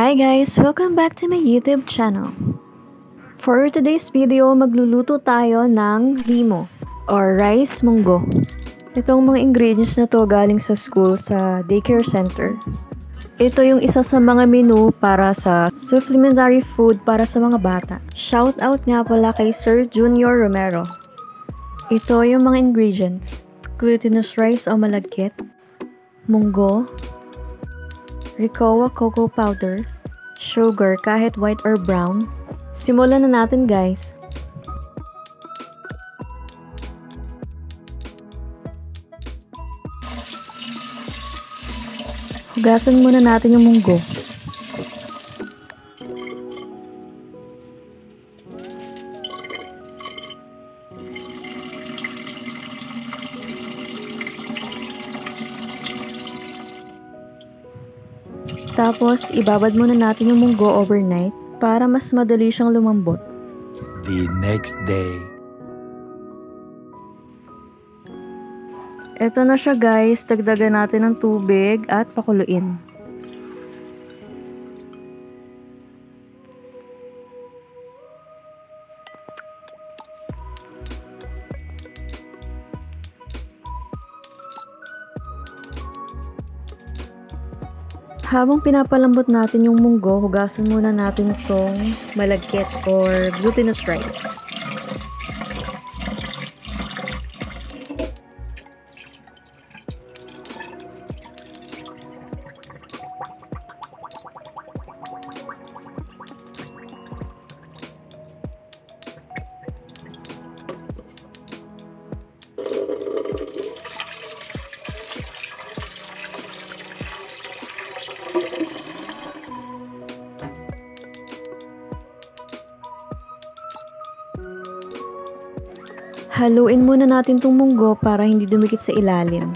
Hi guys! Welcome back to my YouTube channel. For today's video, magluluto tayo ng rimo or rice munggo. Itong mga ingredients na to galing sa school sa daycare center. Ito yung isa sa mga menu para sa supplementary food para sa mga bata. Shout out nga pala kay Sir Junior Romero. Ito yung mga ingredients. Glutinous rice o malagkit, munggo, Ricoa cocoa powder, sugar kahit white or brown. Simulan na natin guys. Hugasan muna natin yung munggo. Tapos, ibabad muna natin yung munggo overnight para mas madali siyang lumambot. The next day. Ito na siya guys, dagdagan natin ng tubig at pakuluin. Habang pinapalambot natin yung munggo, hugasan muna natin itong malagkit or glutinous rice. Haluin muna natin itong munggo para hindi dumikit sa ilalim.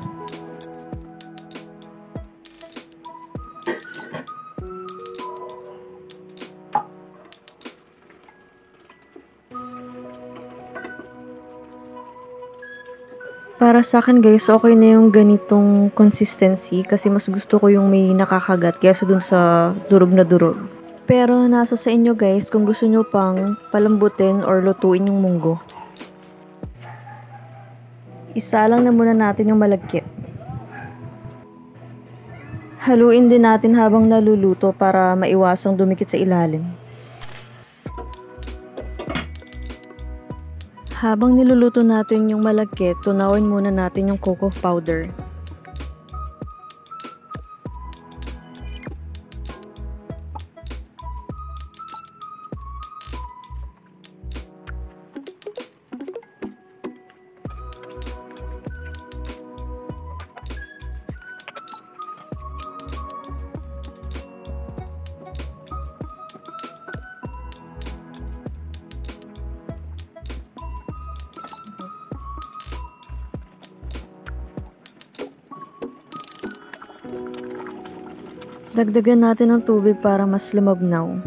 Para sa akin guys, okay na yung ganitong consistency kasi mas gusto ko yung may nakakagat kaysa dun sa durog na durog. Pero nasa sa inyo guys kung gusto nyo pang palambutin or lutuin yung munggo. Isa lang na muna natin yung malagkit. Haluin din natin habang naluluto para maiwasang dumikit sa ilalim. Habang niluluto natin yung malagkit, tunawin muna natin yung cocoa powder. Dagdagan natin ng tubig para mas lumabnaw.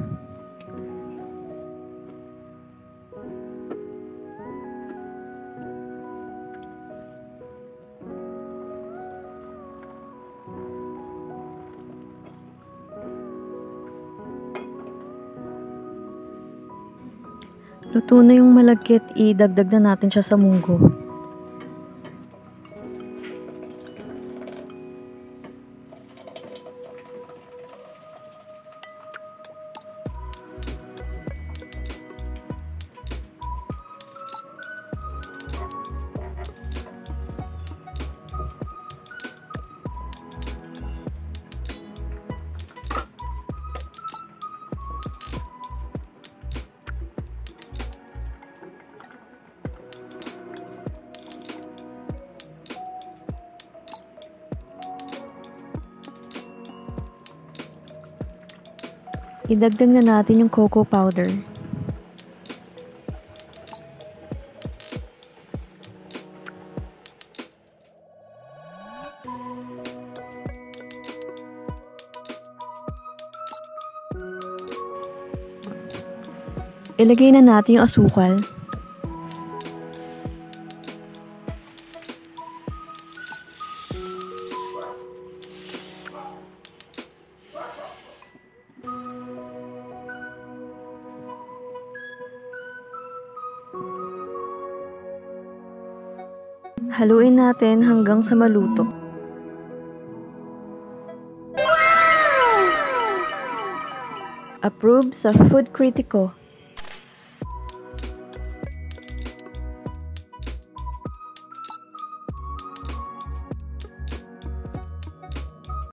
Luto na yung malagkit, idagdag na natin siya sa munggo. Idagdag na natin yung cocoa powder. Ilagay na natin yung asukal. Haluin natin hanggang sa maluto. Approve sa Food Critico.